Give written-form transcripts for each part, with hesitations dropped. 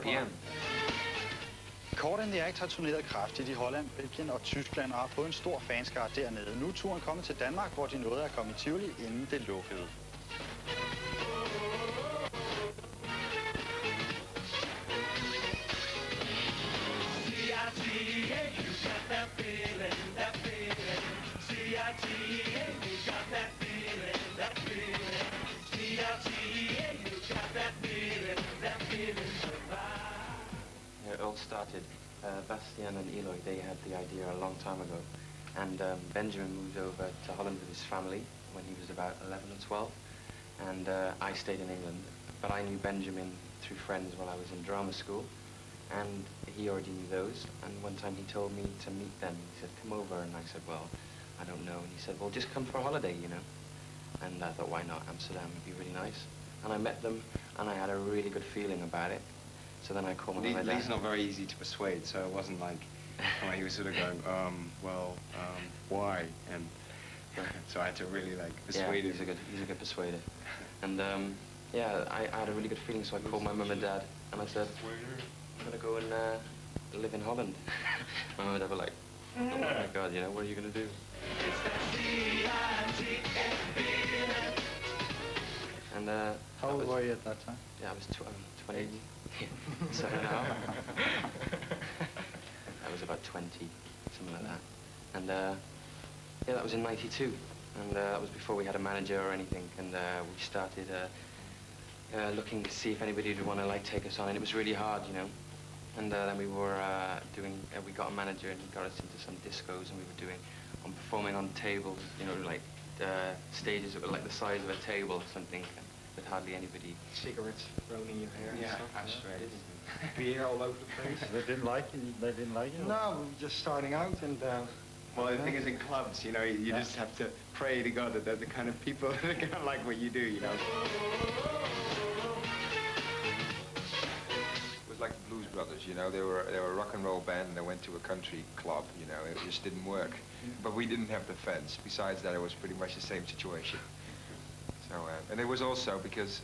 p.m. Caught in the Act har turneret kraftigt i Holland, Belgien og Tyskland og har fået en stor fanskare dernede. Nu er turen kommet til Danmark, hvor de nåede at komme i Tivoli, inden det lukkede. It all started, Bastian and Eloy, they had the idea a long time ago. And Benjamin moved over to Holland with his family when he was about 11 or 12. And I stayed in England. But I knew Benjamin through friends while I was in drama school. And he already knew those. And one time he told me to meet them. He said, come over. And I said, well, I don't know. And he said, well, just come for a holiday, you know. And I thought, why not? Amsterdam would be really nice. And I met them, and I had a really good feeling about it. So then I called my dad. He's not very easy to persuade, so it wasn't like, he was sort of going, why? And so I had to really, like, persuade him. He's a good persuader. And, yeah, I had a really good feeling, so I called my mum and dad, and I said, I'm going to go and live in Holland. My mum and dad were like, oh my God, you know, what are you going to do? And, how old were you at that time? Yeah, I was 20. So now, I was about 20, something like that. And yeah, that was in '92, and that was before we had a manager or anything. And we started looking to see if anybody would want to like take us on, and it was really hard, you know. And then we were we got a manager, and he got us into some discos, and we were performing on tables, you know, like stages that were like the size of a table or something. With hardly anybody. Cigarettes thrown in your hair. Yeah, and stuff. straight. Beer all over the place. They didn't like you? They didn't like you? No, we were just starting out and... well, the thing is, in clubs, you know, you just have to pray to God that they're the kind of people that are going to like what you do, you know. It was like the Blues Brothers, you know. They were a rock and roll band and they went to a country club, you know. It just didn't work. But we didn't have the fans. Besides that, it was pretty much the same situation. So, and it was also because,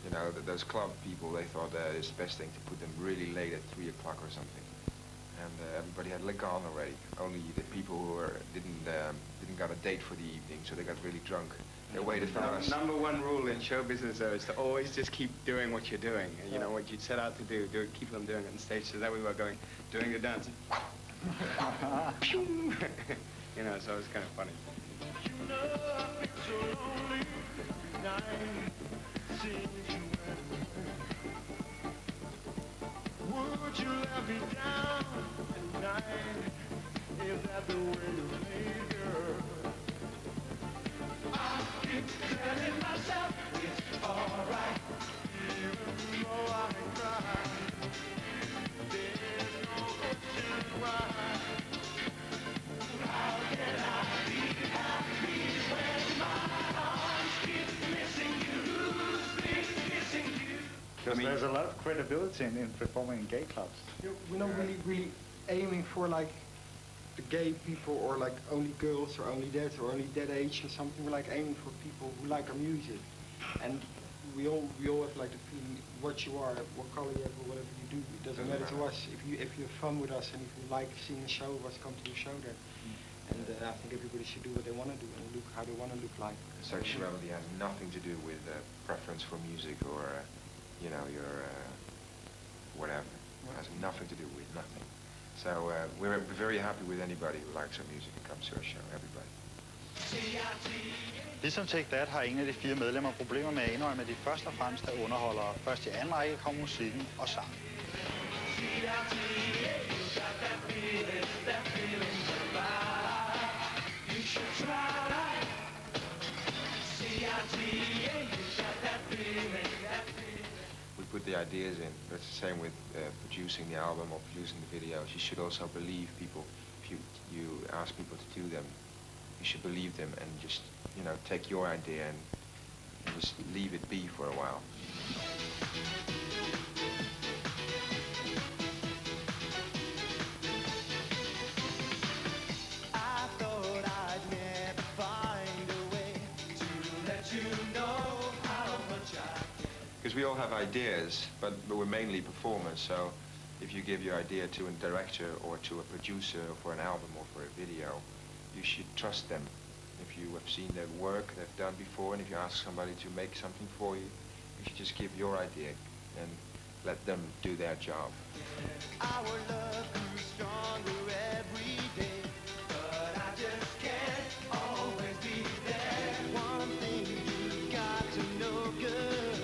you know, those club people, they thought it's the best thing to put them really late at 3 o'clock or something. And everybody had liquor on already. Only the people who didn't got a date for the evening, so they got really drunk. They waited for us. Number one rule in show business, though, is to always just keep doing what you're doing. And, you know, what you'd set out to do it, keep on doing it on stage. So that we were doing the dance. You know, so it was kind of funny. Would you let me down at night? Is that the way you made, girl? I keep telling myself it's alright, even though I cry. There's no question why. How can I be happy when my arms keep missing you, missing you? Because there's a lot of credibility in performing in gay clubs. We're not really aiming for like the gay people or like only girls or only that age or something. We're like aiming for people who like our music. And we all have like the feeling what you are, what color you have or whatever you do, it doesn't matter to us. If you have fun with us and if you like seeing a show of us, come to the show then. And I think everybody should do what they want to do and look how they want to look like. Sexuality has nothing to do with preference for music or, you know, your whatever. It has nothing to do with nothing. So we're very happy with anybody who likes our music and comes to our show, everybody. Ligesom Take That har ingen af de 4 medlemmer problemer med at indrømme, at de først og fremmest er underholdere. Først i anden række kommer musikken og sang. We put the ideas in. That's the same with producing the album or producing the videos. You should also believe people. If you ask people to do them, you should believe them and just, you know, take your idea and just leave it be for a while. because we all have ideas, but we're mainly performers. So if you give your idea to a director or to a producer for an album or for a video, you should trust them. If you have seen their work they've done before, and if you ask somebody to make something for you, you should just give your idea and let them do their job. Our love grew stronger every day, but I just can't always be there. One thing you got to know, girl,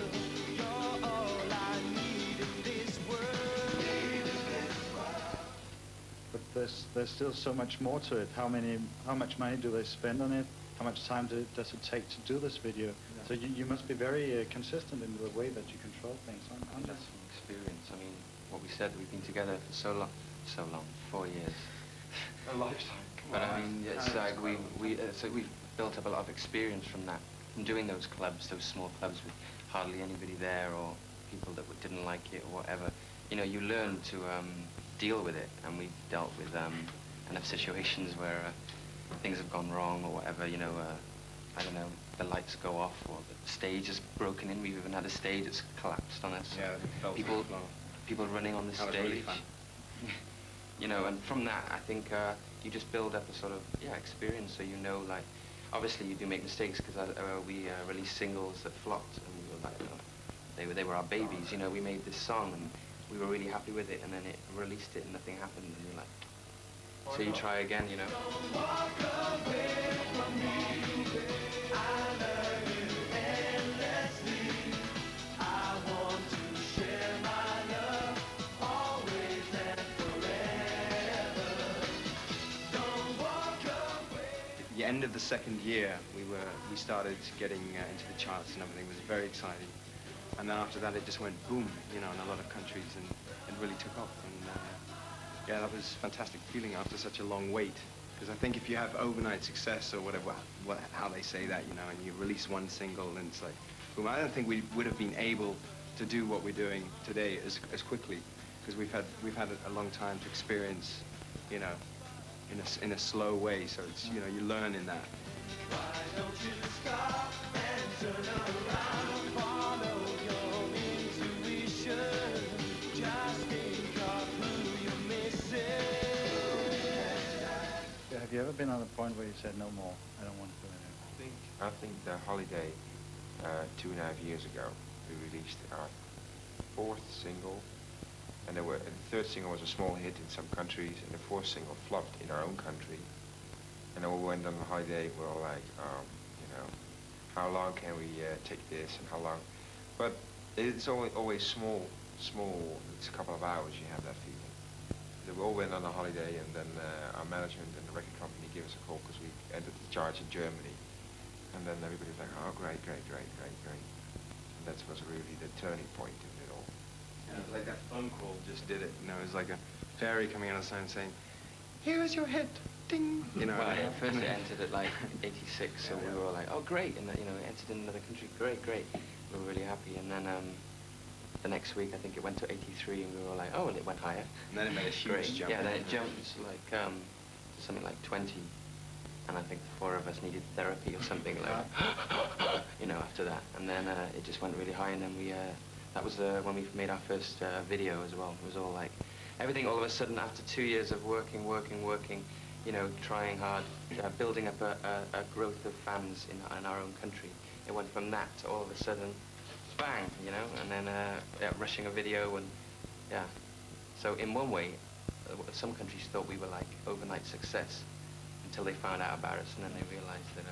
you're all I need in this world. But there's still so much more to it. How much money do they spend on it? How much time does it take to do this video? So you must be very consistent in the way that you control things, aren't That's from experience. I mean, what we said, we've been together for so long, 4 years. A lifetime. But I mean, it's like we've built up a lot of experience from that, from doing those clubs, those small clubs with hardly anybody there or people that didn't like it or whatever. You know, you learn to deal with it, and we've dealt with enough situations where things have gone wrong or whatever. You know, I don't know, the lights go off or the stage is broken in. We've even had a stage that's collapsed on us. Yeah, it felt People running on the That stage. was really fun. You know, and from that, I think you just build up a sort of, experience, so you know, like, obviously you do make mistakes, because we released singles that flopped, and we were like, they were our babies, you know, we made this song, and we were really happy with it, and then it released it, and nothing happened, and you're like, so you try again, you know. Don't walk away from me, I love you endlessly. I want to share my love, always and forever. Don't walk away. At the end of the second year, we started getting into the charts and everything. It was very exciting. And then after that, it just went boom, you know, in a lot of countries, and it really took off. And yeah, that was a fantastic feeling after such a long wait. Because I think if you have overnight success or whatever, how they say that, you know, and you release one single and it's like, boom, I don't think we would have been able to do what we're doing today as quickly, because we've had a long time to experience, you know, in a slow way. So it's, you know, you learn in that. Why don't you stop and turn around, follow your intuition, just think of who you're missing. Have you ever been on the point where you said, no more, I don't want to do it anymore? I think the Holiday, 2.5 years ago, we released our 4th single, and the 3rd single was a small hit in some countries, and the 4th single flopped in our own country. And then we went on a holiday, we were all like, you know, how long can we take this, and how long? But it's always small, it's a couple of hours you have that feeling. So we all went on a holiday, and then our management and the record company gave us a call because we entered the charts in Germany. And then everybody was like, oh, great. And that was really the turning point in it all. Yeah, it was like that phone call just did it. You know, it was like a fairy coming out of the sun saying, here is your hit, ding. You know. Well, at first it entered at like 86, so we were all like, oh great, and you know, it entered in another country, great. We were really happy, and then the next week I think it went to 83, and we were all like, oh, and it went higher. And then it made a huge Great. jump. Yeah, then it jumped like to something like 20, and I think the 4 of us needed therapy or something like, you know, after that, and then it just went really high, and then we that was when we made our first video as well. It was all like everything all of a sudden after 2 years of working, you know, trying hard, building up a growth of fans in our own country. It went from that to all of a sudden, bang, you know, and then rushing a video, and yeah. So in one way, some countries thought we were like overnight success until they found out about us, and then they realized that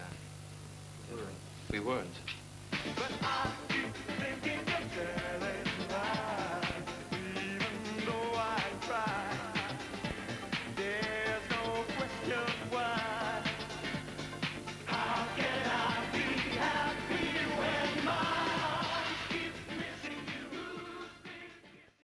we weren't. But I